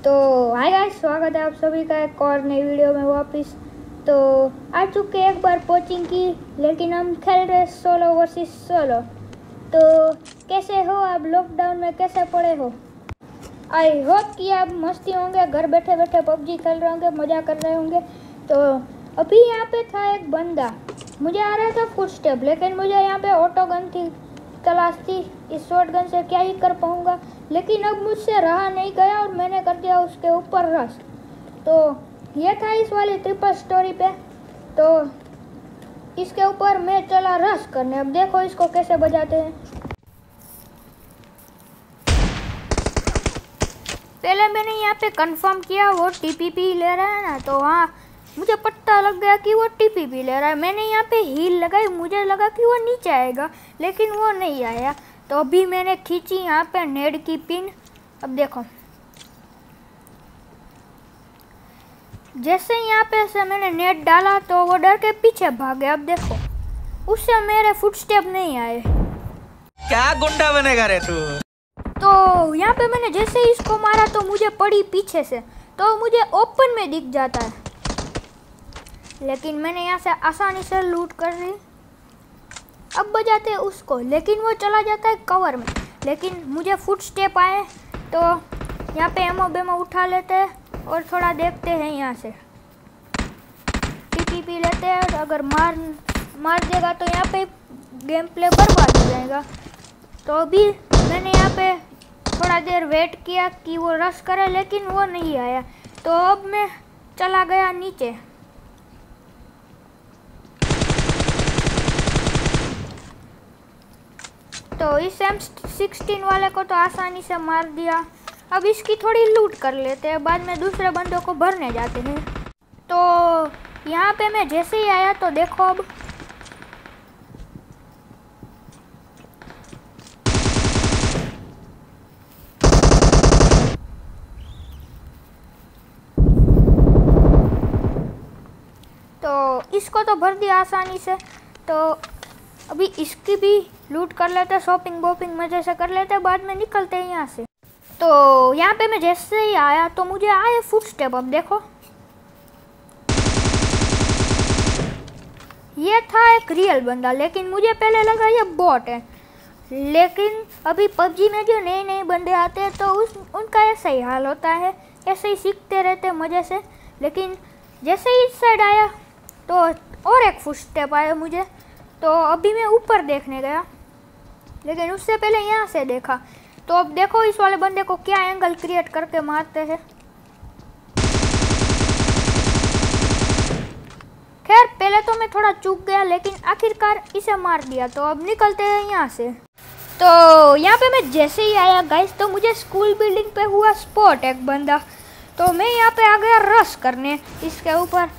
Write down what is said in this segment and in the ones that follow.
तो hi guys, स्वागत है आप सभी का एक और नई वीडियो में वापस। तो आ चुके एक बार कोचिंग की, लेकिन हम खेल रहे सोलो वर्सेस सोलो। तो कैसे हो आप? लॉकडाउन में कैसे पड़े हो? आई होप कि आप मस्ती होंगे, घर बैठे बैठे पबजी खेल रहे होंगे, मज़ा कर रहे होंगे। तो अभी यहाँ पे था एक बंदा, मुझे आ रहा था फुटस्टेप, लेकिन मुझे यहाँ पे ऑटो गन थी तलाश थी। इस शॉर्ट गन से क्या ही कर पाऊँगा, लेकिन अब मुझसे रहा नहीं गया और मैंने कर दिया उसके ऊपर रश। तो ये था इस वाली ट्रिपल स्टोरी पे। तो इसके ऊपर मैं चला रश करने। अब देखो इसको कैसे बजाते हैं। पहले मैंने यहाँ पे कंफर्म किया वो टीपीपी ले रहा है ना, तो हाँ मुझे पता लग गया कि वो टीपीपी ले रहा है। मैंने यहाँ पे हील लगाई, मुझे लगा कि वो नीचे आएगा, लेकिन वो नहीं आया। तो अभी मैंने खींची यहाँ पे नेड की पिन। अब देखो, जैसे यहाँ पे से मैंने नेट डाला तो वो डर के पीछे भागे। अब देखो, उससे मेरे फुटस्टेप नहीं आए। क्या गुंडा बनेगा रे तू? तो यहाँ पे मैंने जैसे ही इसको मारा तो मुझे पड़ी पीछे से, तो मुझे ओपन में दिख जाता है, लेकिन मैंने यहाँ से आसानी से लूट कर ली। अब बजाते हैं उसको, लेकिन वो चला जाता है कवर में। लेकिन मुझे फुटस्टेप आए तो यहाँ पे एमो बेमो उठा लेते हैं और थोड़ा देखते हैं। यहाँ से टीपीपी लेते हैं, अगर मार देगा तो यहाँ पे गेम प्ले बर्बाद हो जाएगा। तो अभी मैंने यहाँ पे थोड़ा देर वेट किया कि वो रश करे, लेकिन वो नहीं आया। तो अब मैं चला गया नीचे। तो इस M16 वाले को तो आसानी से मार दिया। अब इसकी थोड़ी लूट कर लेते हैं, बाद में दूसरे बंदों को भरने जाते हैं। तो यहाँ पे मैं जैसे ही आया तो देखो, अब तो इसको तो भर दिया आसानी से। तो अभी इसकी भी लूट कर लेते, शॉपिंग वॉपिंग मजे से कर लेते, बाद में निकलते हैं यहाँ से। तो यहाँ पे मैं जैसे ही आया तो मुझे आए फुटस्टेप। अब देखो, ये था एक रियल बंदा, लेकिन मुझे पहले लगा ये बॉट है। लेकिन अभी पबजी में जो नए नए बंदे आते हैं तो उनका ऐसा ही हाल होता है, ऐसे ही सीखते रहते मज़े से। लेकिन जैसे ही इस साइड आया तो और एक फुटस्टेप आया मुझे। तो अभी मैं ऊपर देखने गया, लेकिन उससे पहले यहाँ से देखा। तो अब देखो इस वाले बंदे को क्या एंगल क्रिएट करके मारते हैं। खैर पहले तो मैं थोड़ा चूक गया, लेकिन आखिरकार इसे मार दिया। तो अब निकलते हैं यहाँ से। तो यहाँ पे मैं जैसे ही आया गाइस, तो मुझे स्कूल बिल्डिंग पे हुआ स्पॉट एक बंदा। तो मैं यहाँ पे आ गया रश करने इसके ऊपर।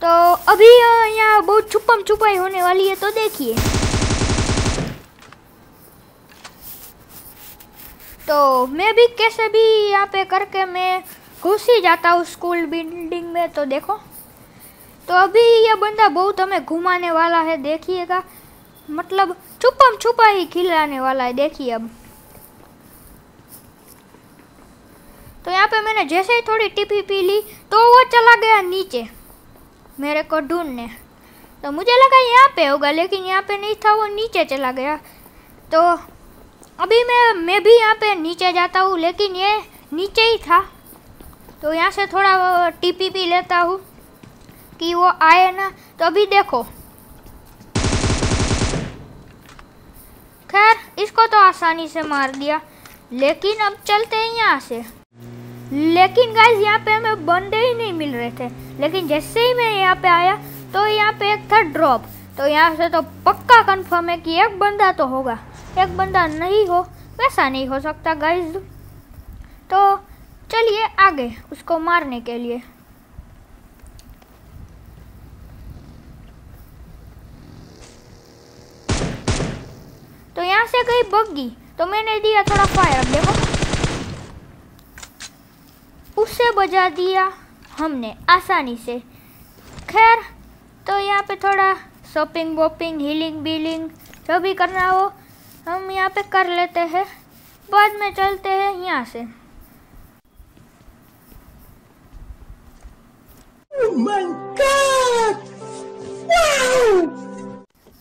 तो अभी यहाँ बहुत छुपम छुपाई होने वाली है, तो देखिए। तो मैं भी कैसे भी यहाँ पे करके मैं घुस ही जाता हूँ स्कूल बिल्डिंग में। तो देखो, तो अभी ये बंदा बहुत हमें घुमाने वाला है, देखिएगा। मतलब छुपम छुपा ही खिलाने वाला है, देखिए। अब तो यहाँ पे मैंने जैसे ही थोड़ी टिपी पी ली तो वो चला गया नीचे मेरे को ढूंढने। तो मुझे लगा यहाँ पे होगा, लेकिन यहाँ पे नहीं था, वो नीचे चला गया। तो अभी मैं भी यहाँ पे नीचे जाता हूँ, लेकिन ये नीचे ही था। तो यहाँ से थोड़ा टीपीपी लेता हूँ कि वो आए ना। तो अभी देखो, खैर इसको तो आसानी से मार दिया, लेकिन अब चलते हैं यहाँ से। लेकिन गाइस यहाँ पे हमें बंदे ही नहीं मिल रहे थे, लेकिन जैसे ही मैं यहाँ पे आया तो यहाँ पे एक था ड्रॉप। तो यहाँ से तो पक्का कंफर्म है कि एक बंदा तो होगा, एक बंदा नहीं हो वैसा नहीं हो सकता गाइस। तो चलिए आगे उसको मारने के लिए। तो यहाँ से गई बग्गी, तो मैंने दिया थोड़ा फायर। देखो, उससे बजा दिया हमने आसानी से। खैर तो यहाँ पे थोड़ा शॉपिंग वॉपिंग, हीलिंग बीलिंग जो भी करना हो हम यहाँ पे कर लेते हैं, बाद में चलते हैं यहाँ से।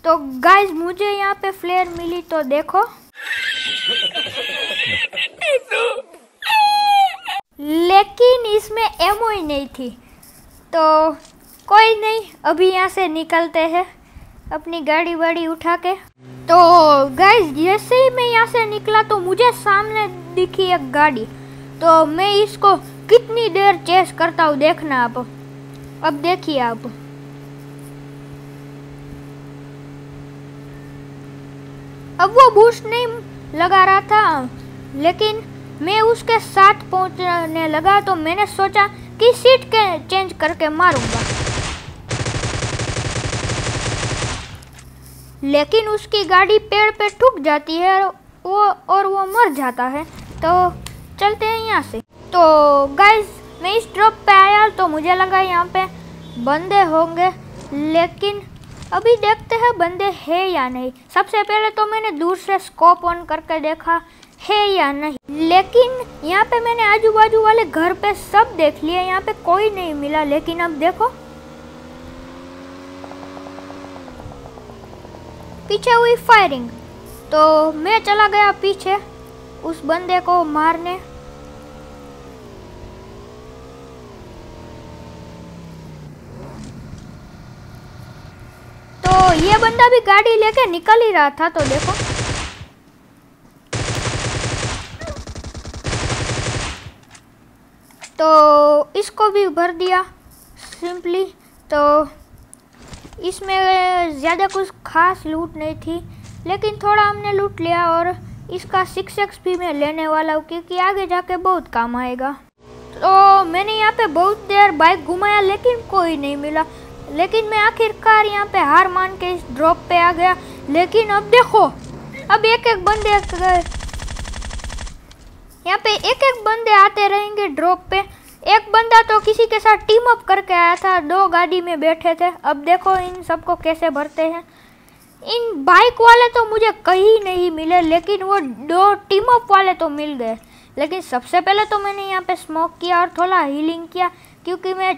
तो गाइस मुझे यहाँ पे फ्लेयर मिली तो देखो, लेकिन इसमें एमओ ही नहीं थी। तो कोई नहीं, अभी यहाँ से निकलते हैं अपनी गाड़ी वाड़ी उठा के। तो गाइस जैसे ही मैं यहाँ से निकला तो मुझे सामने दिखी एक गाड़ी। तो मैं इसको कितनी देर चेस करता हूँ देखना आप। अब देखिए आप, अब वो बूस्ट नहीं लगा रहा था, लेकिन मैं उसके साथ पहुंचने लगा तो मैंने सोचा कि सीट के चेंज करके मारूंगा, लेकिन उसकी गाड़ी पेड़ पे ठुक जाती है और वो मर जाता है। तो चलते हैं यहाँ से। तो गाइस मैं इस ड्रॉप पे आया तो मुझे लगा यहाँ पे बंदे होंगे, लेकिन अभी देखते हैं बंदे है या नहीं। सबसे पहले तो मैंने दूर से स्कोप ऑन करके देखा है या नहीं, लेकिन यहाँ पे मैंने आजू बाजू वाले घर पे सब देख लिए, यहाँ पे कोई नहीं मिला। लेकिन अब देखो पीछे हुई फायरिंग, तो मैं चला गया पीछे उस बंदे को मारने। तो ये बंदा भी गाड़ी लेके निकल ही रहा था, तो देखो तो इसको भी भर दिया सिंपली। तो इसमें ज़्यादा कुछ खास लूट नहीं थी, लेकिन थोड़ा हमने लूट लिया। और इसका 6x भी मैं लेने वाला हूँ क्योंकि आगे जाके बहुत काम आएगा। तो मैंने यहाँ पे बहुत देर बाइक घुमाया लेकिन कोई नहीं मिला, लेकिन मैं आखिरकार यहाँ पे हार मान के इस ड्रॉप पे आ गया। लेकिन अब देखो, अब एक एक बंदे यहाँ पे एक बंदे आते रहेंगे ड्रॉप पे। एक बंदा तो किसी के साथ टीम अप करके आया था, 2 गाड़ी में बैठे थे। अब देखो इन सबको कैसे भरते हैं। इन बाइक वाले तो मुझे कहीं नहीं मिले, लेकिन वो 2 टीम अप वाले तो मिल गए। लेकिन सबसे पहले तो मैंने यहाँ पे स्मोक किया और थोड़ा हीलिंग किया, क्योंकि मैं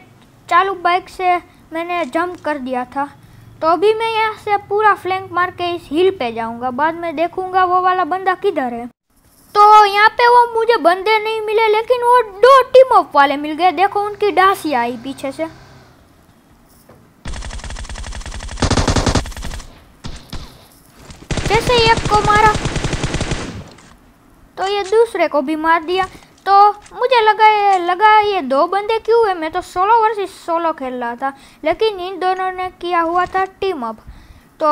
चालू बाइक से मैंने जंप कर दिया था। तो अभी मैं यहाँ से पूरा फ्लैंक मार के इस हिल पे जाऊँगा, बाद में देखूँगा वो वाला बंदा किधर है। तो यहाँ पे वो मुझे बंदे नहीं मिले, लेकिन वो 2 टीम अप वाले मिल गए। देखो उनकी डांसी आई पीछे से। जैसे एक को मारा तो ये दूसरे को भी मार दिया। तो मुझे लगा ये 2 बंदे क्यों है, मैं तो सोलो वर्सेस सोलो खेल रहा था, लेकिन इन दोनों ने किया हुआ था टीम अप। तो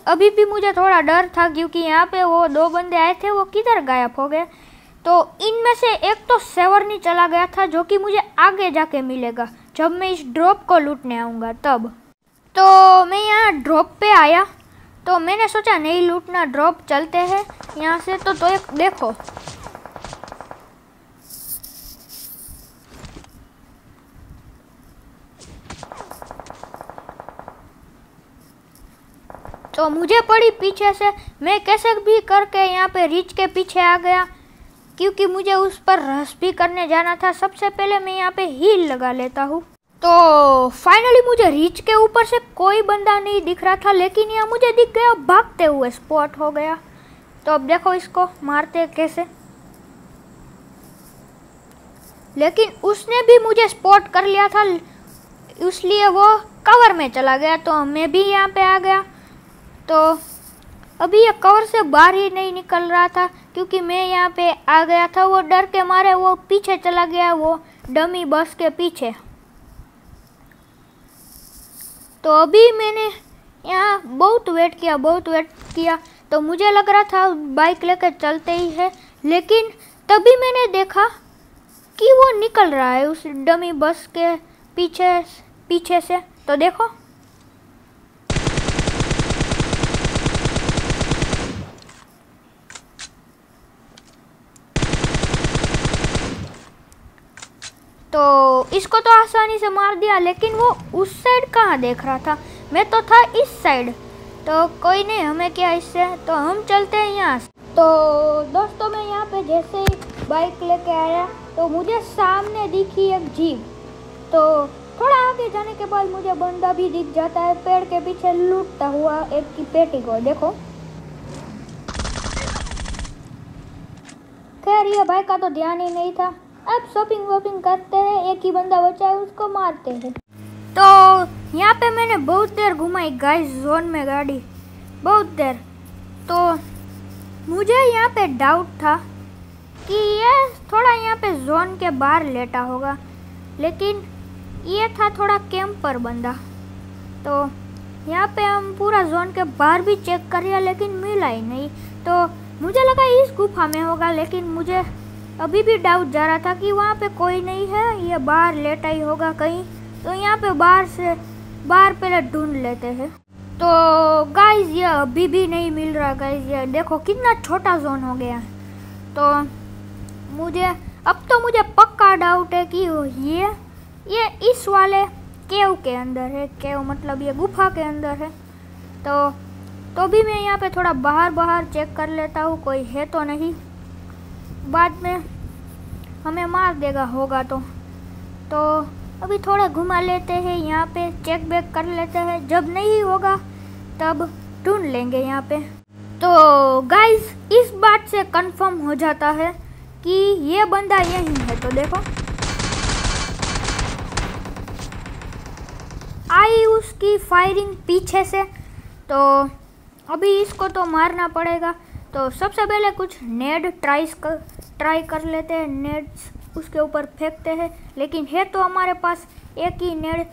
अभी भी मुझे थोड़ा डर था, क्योंकि यहाँ पे वो 2 बंदे आए थे, वो किधर गायब हो गए। तो इनमें से एक तो सेवर्नी चला गया था, जो कि मुझे आगे जाके मिलेगा जब मैं इस ड्रॉप को लूटने आऊँगा तब। तो मैं यहाँ ड्रॉप पे आया तो मैंने सोचा नहीं लूटना, ड्रॉप चलते हैं यहाँ से। तो एक देखो, तो मुझे पड़ी पीछे से। मैं कैसे भी करके यहाँ पे रिच के पीछे आ गया, क्योंकि मुझे उस पर रश भी करने जाना था। सबसे पहले मैं यहाँ पे हील लगा लेता हूँ। तो फाइनली मुझे रिच के ऊपर से कोई बंदा नहीं दिख रहा था, लेकिन यहाँ मुझे दिख गया, भागते हुए स्पॉट हो गया। तो अब देखो इसको मारते कैसे, लेकिन उसने भी मुझे स्पॉट कर लिया था, इसलिए वो कवर में चला गया। तो मैं भी यहाँ पे आ गया। तो अभी ये कवर से बाहर ही नहीं निकल रहा था, क्योंकि मैं यहाँ पे आ गया था। वो डर के मारे वो पीछे चला गया, वो डमी बस के पीछे। तो अभी मैंने यहाँ बहुत वेट किया, तो मुझे लग रहा था बाइक लेकर चलते ही है, लेकिन तभी मैंने देखा कि वो निकल रहा है उस डमी बस के पीछे से। तो देखो, तो इसको तो आसानी से मार दिया, लेकिन वो उस साइड कहाँ देख रहा था, मैं तो था इस साइड। तो कोई नहीं, हमें क्या इससे, तो हम चलते हैं यहाँ से। तो दोस्तों मैं यहाँ पे जैसे ही बाइक लेके आया तो मुझे सामने दिखी एक जीप। तो थोड़ा आगे जाने के बाद मुझे बंदा भी दिख जाता है पेड़ के पीछे लूटता हुआ एक की पेटी को। देखो, खैर ये भाई का तो ध्यान ही नहीं था। अब शॉपिंग वॉपिंग करते हैं, एक ही बंदा बचा है उसको मारते हैं। तो यहाँ पे मैंने बहुत देर घुमाई गाइस जोन में गाड़ी, बहुत देर। तो मुझे यहाँ पे डाउट था कि ये थोड़ा यहाँ पे जोन के बाहर लेटा होगा, लेकिन ये था थोड़ा कैंपर बंदा। तो यहाँ पे हम पूरा जोन के बाहर भी चेक कर लिया लेकिन मिला ही नहीं। तो मुझे लगा इस गुफा में होगा, लेकिन मुझे अभी भी डाउट जा रहा था कि वहाँ पे कोई नहीं है, ये बाहर लेटा ही होगा कहीं। तो यहाँ पे बाहर पहले ढूंढ लेते हैं। तो गाइस ये अभी भी नहीं मिल रहा गाइस, ये देखो कितना छोटा जोन हो गया। तो मुझे पक्का डाउट है कि ये इस वाले केव के अंदर है। केव मतलब ये गुफा के अंदर है। तो भी मैं यहाँ पे थोड़ा बाहर चेक कर लेता हूँ, कोई है तो नहीं, बाद में हमें मार देगा होगा तो अभी थोड़ा घुमा लेते हैं, यहाँ पे चेक बैक कर लेते हैं, जब नहीं होगा तब ढूंढ लेंगे यहाँ पे। तो गाइस इस बात से कंफर्म हो जाता है कि ये बंदा यही है। तो देखो आई उसकी फायरिंग पीछे से, तो अभी इसको तो मारना पड़ेगा। तो सबसे पहले कुछ नेड ट्राई कर लेते हैं, नेड्स उसके ऊपर फेंकते हैं, लेकिन है तो हमारे पास एक ही नेड,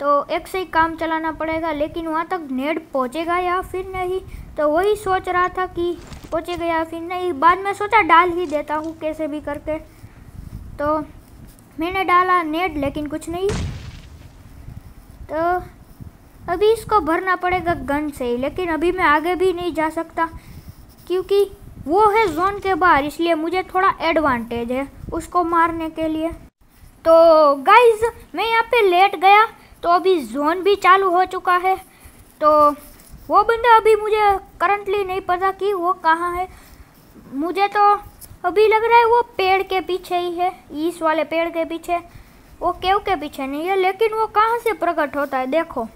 तो एक से ही काम चलाना पड़ेगा। लेकिन वहाँ तक नेड पहुँचेगा या फिर नहीं, तो वही सोच रहा था कि पहुँचेगा या फिर नहीं। बाद में सोचा डाल ही देता हूँ कैसे भी करके। तो मैंने डाला नेड लेकिन कुछ नहीं। तो अभी इसको भरना पड़ेगा गन से ही, लेकिन अभी मैं आगे भी नहीं जा सकता क्योंकि वो है जोन के बाहर, इसलिए मुझे थोड़ा एडवांटेज है उसको मारने के लिए। तो गाइस मैं यहाँ पे लेट गया, तो अभी जोन भी चालू हो चुका है। तो वो बंदा अभी मुझे करंटली नहीं पता कि वो कहाँ है। मुझे तो अभी लग रहा है वो पेड़ के पीछे ही है, इस वाले पेड़ के पीछे, वो केव के पीछे नहीं है। लेकिन वो कहाँ से प्रकट होता है देखो,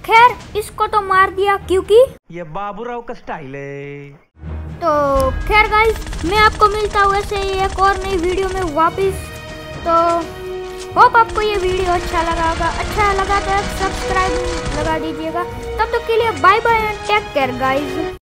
खैर इसको तो मार दिया क्योंकि ये बाबूराव का स्टाइल है। तो खैर गाइस मैं आपको मिलता हूँ ऐसे ही एक और नई वीडियो में वापस। तो होप आपको ये वीडियो अच्छा लगा होगा, अच्छा लगा तो एक सब्सक्राइब लगा दीजिएगा। तब तक के लिए bye bye and take care guys.